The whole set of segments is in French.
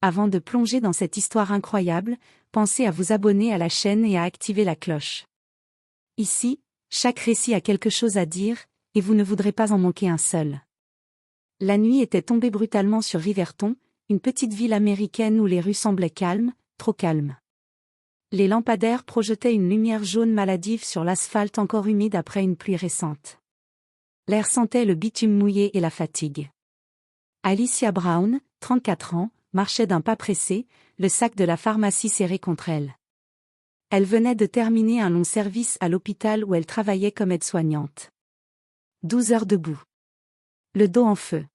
avant de plonger dans cette histoire incroyable, pensez à vous abonner à la chaîne et à activer la cloche. Ici, chaque récit a quelque chose à dire, et vous ne voudrez pas en manquer un seul. La nuit était tombée brutalement sur Riverton, une petite ville américaine où les rues semblaient calmes, trop calmes. Les lampadaires projetaient une lumière jaune maladive sur l'asphalte encore humide après une pluie récente. L'air sentait le bitume mouillé et la fatigue. Alicia Brown, 34 ans, marchait d'un pas pressé, le sac de la pharmacie serré contre elle. Elle venait de terminer un long service à l'hôpital où elle travaillait comme aide-soignante. 12 heures debout. Le dos en feu.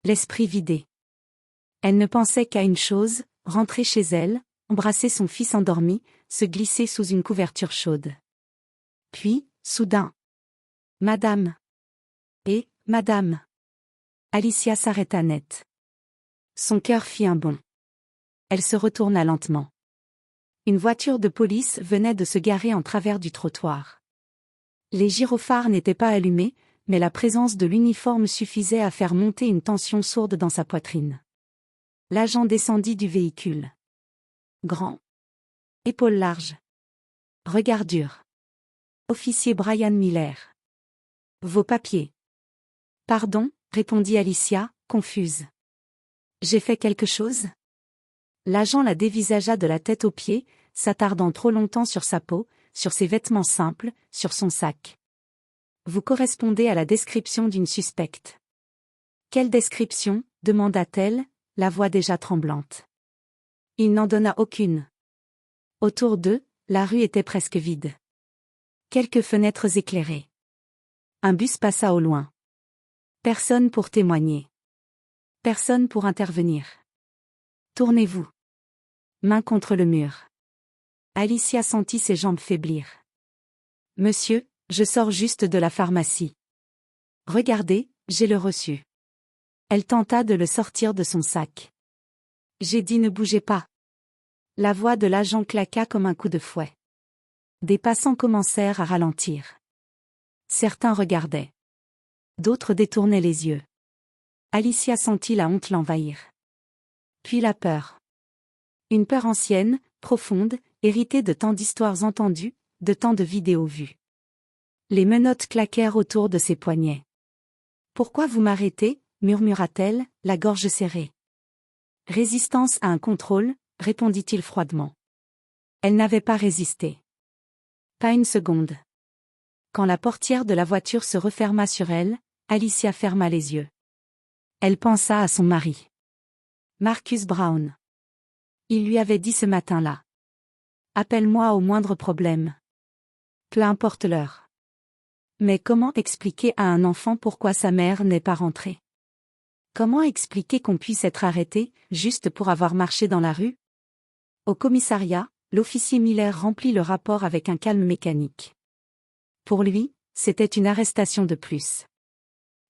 L'esprit vidé. Elle ne pensait qu'à une chose, rentrer chez elle, embrasser son fils endormi, se glisser sous une couverture chaude. Puis, soudain. Madame. Et, madame. Alicia s'arrêta net. Son cœur fit un bond. Elle se retourna lentement. Une voiture de police venait de se garer en travers du trottoir. Les gyrophares n'étaient pas allumés, mais la présence de l'uniforme suffisait à faire monter une tension sourde dans sa poitrine. L'agent descendit du véhicule. Grand. Épaules larges. Regard dur. Officier Brian Miller. Vos papiers. Pardon, répondit Alicia, confuse. J'ai fait quelque chose? L'agent la dévisagea de la tête aux pieds, s'attardant trop longtemps sur sa peau, sur ses vêtements simples, sur son sac. Vous correspondez à la description d'une suspecte. Quelle description? Demanda-t-elle, la voix déjà tremblante. Il n'en donna aucune. Autour d'eux, la rue était presque vide. Quelques fenêtres éclairées. Un bus passa au loin. Personne pour témoigner. Personne pour intervenir. Tournez-vous. Main contre le mur. Alicia sentit ses jambes faiblir. Monsieur, je sors juste de la pharmacie. Regardez, j'ai le reçu. Elle tenta de le sortir de son sac. J'ai dit ne bougez pas. La voix de l'agent claqua comme un coup de fouet. Des passants commencèrent à ralentir. Certains regardaient. D'autres détournaient les yeux. Alicia sentit la honte l'envahir. Puis la peur. Une peur ancienne, profonde, héritée de tant d'histoires entendues, de tant de vidéos vues. Les menottes claquèrent autour de ses poignets. Pourquoi vous m'arrêtez? Murmura-t-elle, la gorge serrée. Résistance à un contrôle, répondit-il froidement. Elle n'avait pas résisté. Pas une seconde. Quand la portière de la voiture se referma sur elle, Alicia ferma les yeux. Elle pensa à son mari. Marcus Brown. Il lui avait dit ce matin-là. Appelle-moi au moindre problème. Peu importe l'heure. Mais comment expliquer à un enfant pourquoi sa mère n'est pas rentrée? Comment expliquer qu'on puisse être arrêté, juste pour avoir marché dans la rue? Au commissariat, l'officier Miller remplit le rapport avec un calme mécanique. Pour lui, c'était une arrestation de plus.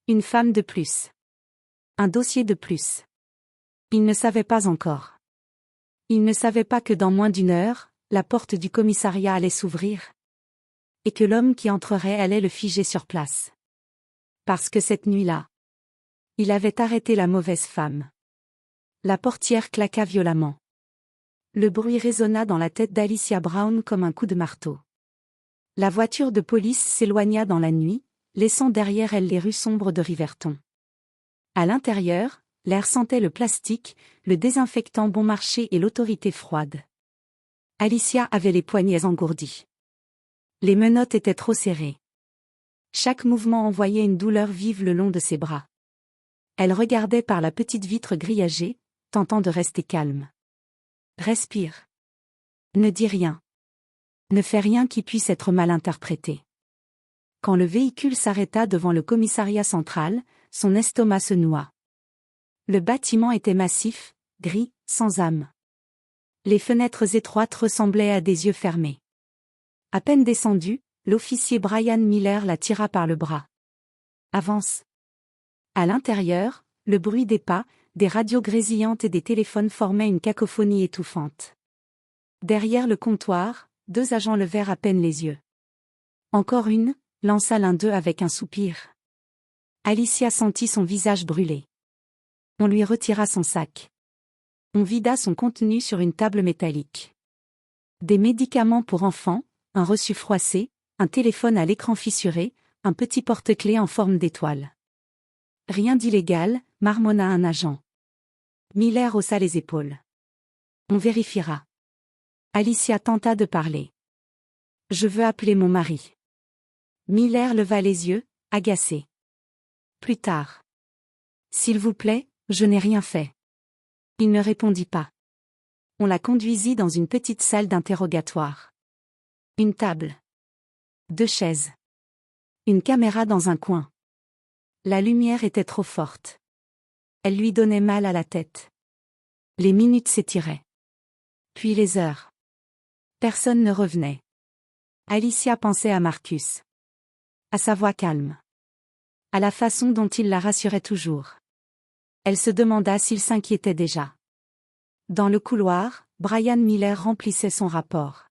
Une femme de plus. Un dossier de plus. Il ne savait pas encore. Il ne savait pas que dans moins d'une heure, la porte du commissariat allait s'ouvrir. Et que l'homme qui entrerait allait le figer sur place. Parce que cette nuit-là, il avait arrêté la mauvaise femme. La portière claqua violemment. Le bruit résonna dans la tête d'Alicia Brown comme un coup de marteau. La voiture de police s'éloigna dans la nuit, laissant derrière elle les rues sombres de Riverton. À l'intérieur, l'air sentait le plastique, le désinfectant bon marché et l'autorité froide. Alicia avait les poignets engourdis. Les menottes étaient trop serrées. Chaque mouvement envoyait une douleur vive le long de ses bras. Elle regardait par la petite vitre grillagée, tentant de rester calme. Respire. Ne dis rien. Ne fais rien qui puisse être mal interprété. Quand le véhicule s'arrêta devant le commissariat central, son estomac se noua. Le bâtiment était massif, gris, sans âme. Les fenêtres étroites ressemblaient à des yeux fermés. À peine descendu, l'officier Brian Miller la tira par le bras. Avance. À l'intérieur, le bruit des pas, des radios grésillantes et des téléphones formait une cacophonie étouffante. Derrière le comptoir, 2 agents levèrent à peine les yeux. Encore une, lança l'un d'eux avec un soupir. Alicia sentit son visage brûler. On lui retira son sac. On vida son contenu sur une table métallique. Des médicaments pour enfants, un reçu froissé, un téléphone à l'écran fissuré, un petit porte-clés en forme d'étoile. Rien d'illégal, marmonna un agent. Miller haussa les épaules. On vérifiera. Alicia tenta de parler. Je veux appeler mon mari. Miller leva les yeux, agacé. Plus tard. S'il vous plaît, je n'ai rien fait. Il ne répondit pas. On la conduisit dans une petite salle d'interrogatoire. Une table. 2 chaises. Une caméra dans un coin. La lumière était trop forte. Elle lui donnait mal à la tête. Les minutes s'étiraient. Puis les heures. Personne ne revenait. Alicia pensait à Marcus. À sa voix calme. À la façon dont il la rassurait toujours. Elle se demanda s'il s'inquiétait déjà. Dans le couloir, Brian Miller remplissait son rapport.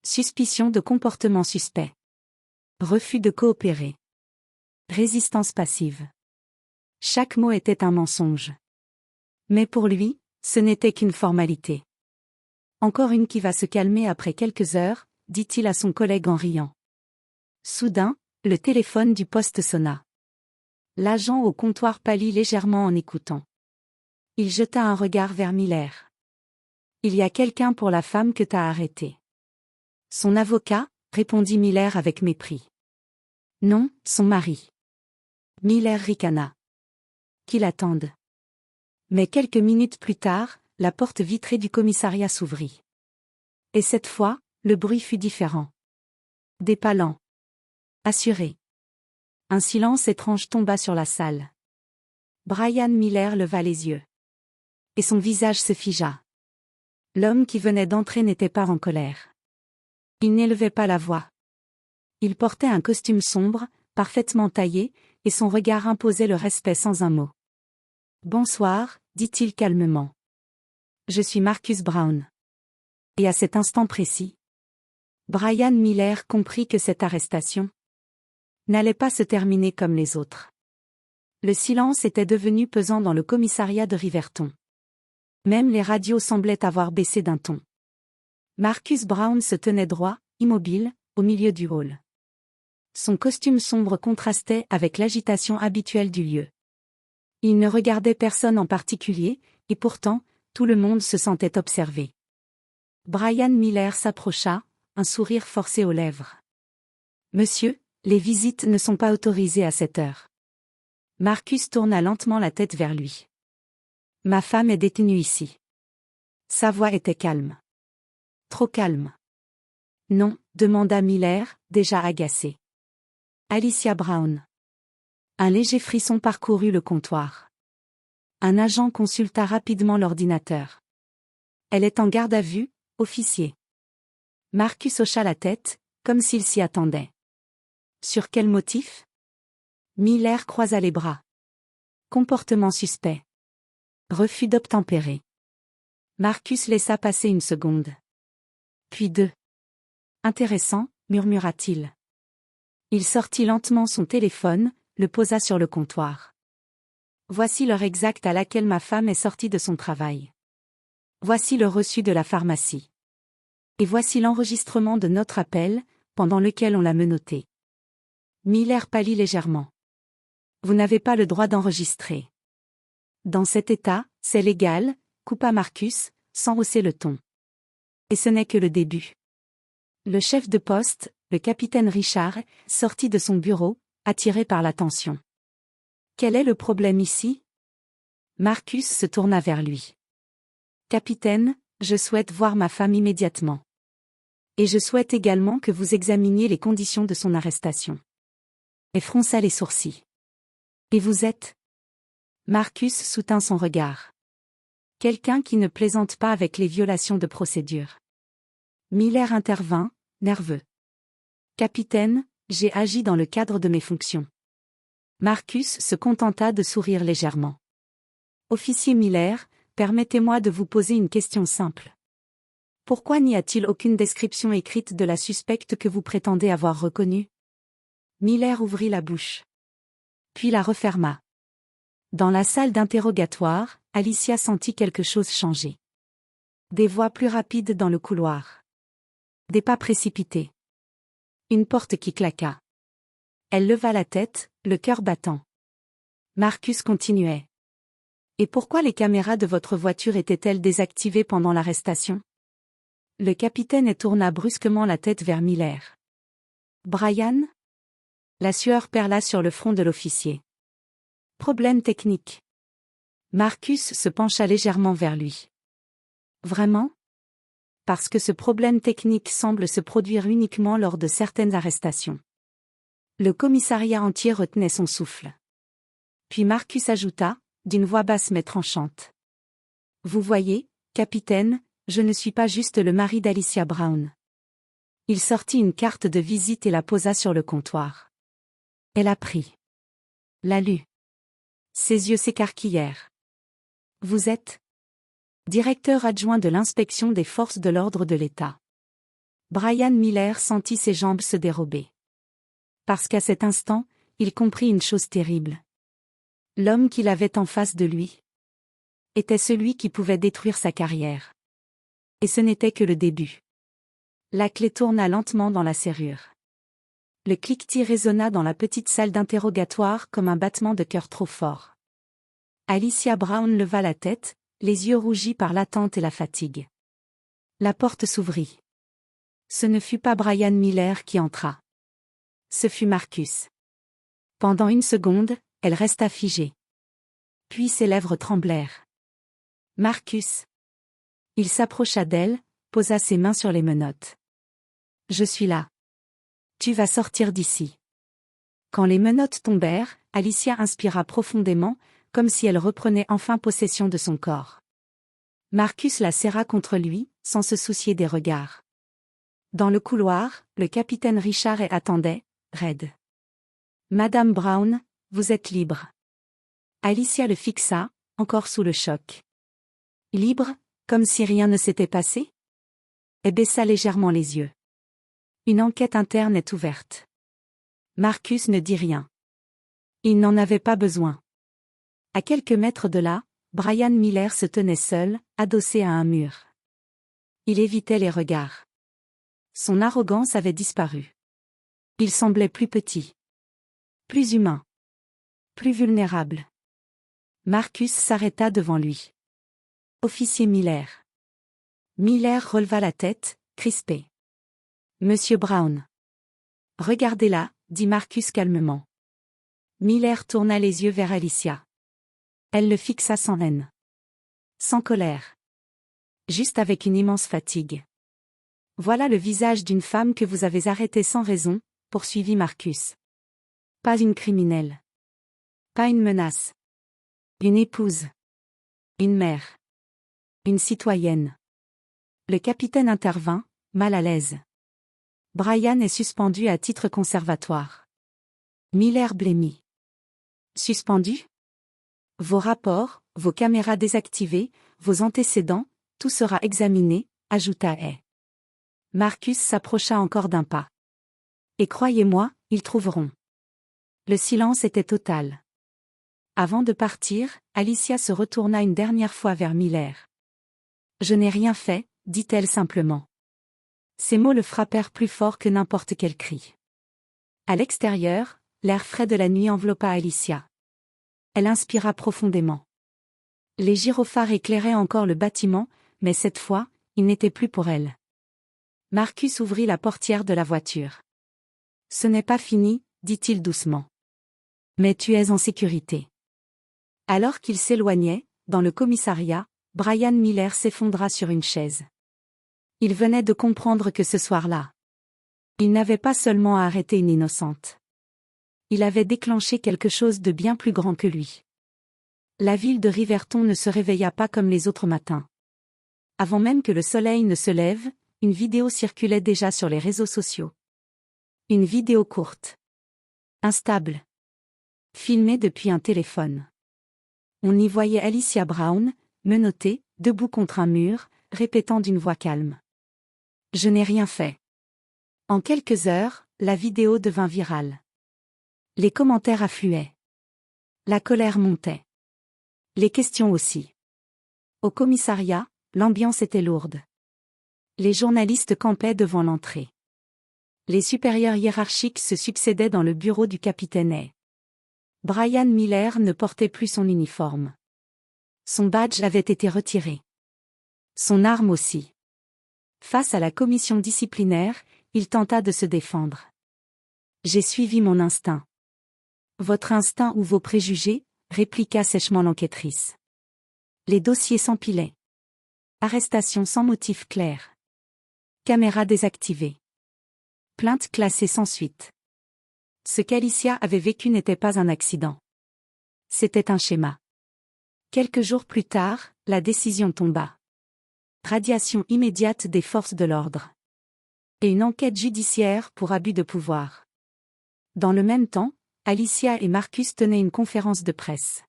Suspicion de comportement suspect. Refus de coopérer. Résistance passive. Chaque mot était un mensonge. Mais pour lui, ce n'était qu'une formalité. Encore une qui va se calmer après quelques heures, dit-il à son collègue en riant. Soudain, le téléphone du poste sonna. L'agent au comptoir pâlit légèrement en écoutant. Il jeta un regard vers Miller. Il y a quelqu'un pour la femme que t'as arrêtée. Son avocat, répondit Miller avec mépris. Non, son mari. Miller ricana. Qu'il attende. Mais quelques minutes plus tard, la porte vitrée du commissariat s'ouvrit. Et cette fois, le bruit fut différent. Des pas lents. Assurés. Un silence étrange tomba sur la salle. Brian Miller leva les yeux. Et son visage se figea. L'homme qui venait d'entrer n'était pas en colère. Il n'élevait pas la voix. Il portait un costume sombre, parfaitement taillé, et son regard imposait le respect sans un mot. Bonsoir, dit-il calmement. Je suis Marcus Brown. Et à cet instant précis, Brian Miller comprit que cette arrestation n'allait pas se terminer comme les autres. Le silence était devenu pesant dans le commissariat de Riverton. Même les radios semblaient avoir baissé d'un ton. Marcus Brown se tenait droit, immobile, au milieu du hall. Son costume sombre contrastait avec l'agitation habituelle du lieu. Il ne regardait personne en particulier, et pourtant, tout le monde se sentait observé. Brian Miller s'approcha, un sourire forcé aux lèvres. « Monsieur, les visites ne sont pas autorisées à cette heure. » Marcus tourna lentement la tête vers lui. « Ma femme est détenue ici. » Sa voix était calme. Trop calme. « Non, » demanda Miller, déjà agacé. « Alicia Brown. » Un léger frisson parcourut le comptoir. Un agent consulta rapidement l'ordinateur. « Elle est en garde à vue, officier. » Marcus hocha la tête, comme s'il s'y attendait. « Sur quel motif ?» Miller croisa les bras. Comportement suspect. Refus d'obtempérer. Marcus laissa passer une seconde. Puis 2. Intéressant, murmura-t-il. Il sortit lentement son téléphone, le posa sur le comptoir. Voici l'heure exacte à laquelle ma femme est sortie de son travail. Voici le reçu de la pharmacie. Et voici l'enregistrement de notre appel, pendant lequel on l'a menotté. Miller pâlit légèrement. Vous n'avez pas le droit d'enregistrer. Dans cet état, c'est légal, coupa Marcus, sans hausser le ton. Et ce n'est que le début. Le chef de poste, le capitaine Richard, sortit de son bureau, attiré par l'attention. Quel est le problème ici ? Marcus se tourna vers lui. Capitaine, je souhaite voir ma femme immédiatement. Et je souhaite également que vous examiniez les conditions de son arrestation. Et fronça les sourcils. Et vous êtes ? Marcus soutint son regard. Quelqu'un qui ne plaisante pas avec les violations de procédure. Miller intervint, nerveux. Capitaine, j'ai agi dans le cadre de mes fonctions. Marcus se contenta de sourire légèrement. Officier Miller, permettez-moi de vous poser une question simple. Pourquoi n'y a-t-il aucune description écrite de la suspecte que vous prétendez avoir reconnue ? Miller ouvrit la bouche. Puis la referma. Dans la salle d'interrogatoire, Alicia sentit quelque chose changer. Des voix plus rapides dans le couloir. Des pas précipités. Une porte qui claqua. Elle leva la tête, le cœur battant. Marcus continuait. Et pourquoi les caméras de votre voiture étaient-elles désactivées pendant l'arrestation? Le capitaine tourna brusquement la tête vers Miller. Brian? La sueur perla sur le front de l'officier. Problème technique. Marcus se pencha légèrement vers lui. Vraiment? Parce que ce problème technique semble se produire uniquement lors de certaines arrestations. Le commissariat entier retenait son souffle. Puis Marcus ajouta, d'une voix basse mais tranchante. Vous voyez, capitaine, je ne suis pas juste le mari d'Alicia Brown. Il sortit une carte de visite et la posa sur le comptoir. Elle a pris. La lut. Ses yeux s'écarquillèrent. Vous êtes directeur adjoint de l'inspection des forces de l'ordre de l'État. Brian Miller sentit ses jambes se dérober. Parce qu'à cet instant, il comprit une chose terrible. L'homme qu'il avait en face de lui était celui qui pouvait détruire sa carrière. Et ce n'était que le début. La clé tourna lentement dans la serrure. Le cliquetis résonna dans la petite salle d'interrogatoire comme un battement de cœur trop fort. Alicia Brown leva la tête, les yeux rougis par l'attente et la fatigue. La porte s'ouvrit. Ce ne fut pas Brian Miller qui entra. Ce fut Marcus. Pendant une seconde, elle resta figée. Puis ses lèvres tremblèrent. Marcus. Il s'approcha d'elle, posa ses mains sur les menottes. Je suis là. Tu vas sortir d'ici. Quand les menottes tombèrent, Alicia inspira profondément, comme si elle reprenait enfin possession de son corps. Marcus la serra contre lui, sans se soucier des regards. Dans le couloir, le capitaine Richard attendait, raide. Madame Brown, vous êtes libre. Alicia le fixa, encore sous le choc. Libre, comme si rien ne s'était passé? Elle baissa légèrement les yeux. Une enquête interne est ouverte. Marcus ne dit rien. Il n'en avait pas besoin. À quelques mètres de là, Brian Miller se tenait seul, adossé à un mur. Il évitait les regards. Son arrogance avait disparu. Il semblait plus petit. Plus humain. Plus vulnérable. Marcus s'arrêta devant lui. Officier Miller. Miller releva la tête, crispé. Monsieur Brown. Regardez-la, dit Marcus calmement. Miller tourna les yeux vers Alicia. Elle le fixa sans haine. Sans colère. Juste avec une immense fatigue. Voilà le visage d'une femme que vous avez arrêtée sans raison, poursuivit Marcus. Pas une criminelle. Pas une menace. Une épouse. Une mère. Une citoyenne. Le capitaine intervint, mal à l'aise. Brian est suspendu à titre conservatoire. Miller blêmit. Suspendu? Vos rapports, vos caméras désactivées, vos antécédents, tout sera examiné, ajouta-t-elle. Marcus s'approcha encore d'un pas. Et croyez-moi, ils trouveront. Le silence était total. Avant de partir, Alicia se retourna une dernière fois vers Miller. Je n'ai rien fait, dit-elle simplement. Ces mots le frappèrent plus fort que n'importe quel cri. À l'extérieur, l'air frais de la nuit enveloppa Alicia. Elle inspira profondément. Les gyrophares éclairaient encore le bâtiment, mais cette fois, il n'était plus pour elle. Marcus ouvrit la portière de la voiture. Ce n'est pas fini, dit-il doucement. Mais tu es en sécurité. Alors qu'il s'éloignait, dans le commissariat, Brian Miller s'effondra sur une chaise. Il venait de comprendre que ce soir-là, il n'avait pas seulement à arrêter une innocente. Il avait déclenché quelque chose de bien plus grand que lui. La ville de Riverton ne se réveilla pas comme les autres matins. Avant même que le soleil ne se lève, une vidéo circulait déjà sur les réseaux sociaux. Une vidéo courte. Instable. Filmée depuis un téléphone. On y voyait Alicia Brown, menottée, debout contre un mur, répétant d'une voix calme. « Je n'ai rien fait. » En quelques heures, la vidéo devint virale. Les commentaires affluaient. La colère montait. Les questions aussi. Au commissariat, l'ambiance était lourde. Les journalistes campaient devant l'entrée. Les supérieurs hiérarchiques se succédaient dans le bureau du capitaine A. Brian Miller ne portait plus son uniforme. Son badge avait été retiré. Son arme aussi. Face à la commission disciplinaire, il tenta de se défendre. J'ai suivi mon instinct. Votre instinct ou vos préjugés, répliqua sèchement l'enquêtrice. Les dossiers s'empilaient. Arrestation sans motif clair. Caméra désactivée. Plainte classée sans suite. Ce qu'Alicia avait vécu n'était pas un accident. C'était un schéma. Quelques jours plus tard, la décision tomba. Radiation immédiate des forces de l'ordre. Et une enquête judiciaire pour abus de pouvoir. Dans le même temps, Alicia et Marcus tenaient une conférence de presse.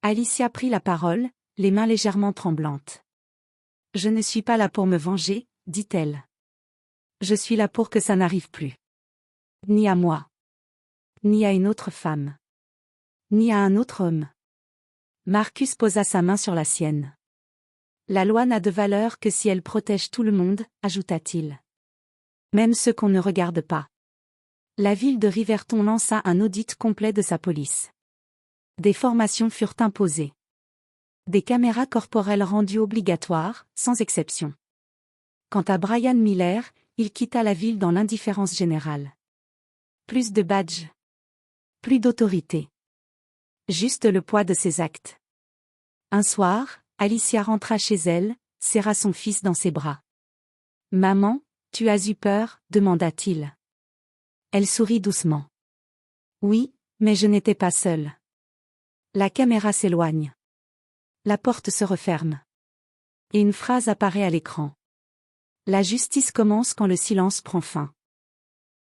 Alicia prit la parole, les mains légèrement tremblantes. « Je ne suis pas là pour me venger, dit-elle. Je suis là pour que ça n'arrive plus. Ni à moi. Ni à une autre femme. Ni à un autre homme. » Marcus posa sa main sur la sienne. « La loi n'a de valeur que si elle protège tout le monde, ajouta-t-il. Même ceux qu'on ne regarde pas. » La ville de Riverton lança un audit complet de sa police. Des formations furent imposées. Des caméras corporelles rendues obligatoires, sans exception. Quant à Brian Miller, il quitta la ville dans l'indifférence générale. Plus de badges. Plus d'autorité. Juste le poids de ses actes. Un soir, Alicia rentra chez elle, serra son fils dans ses bras. « Maman, tu as eu peur ?» demanda-t-il. Elle sourit doucement. « Oui, mais je n'étais pas seule. » La caméra s'éloigne. La porte se referme. Et une phrase apparaît à l'écran. La justice commence quand le silence prend fin.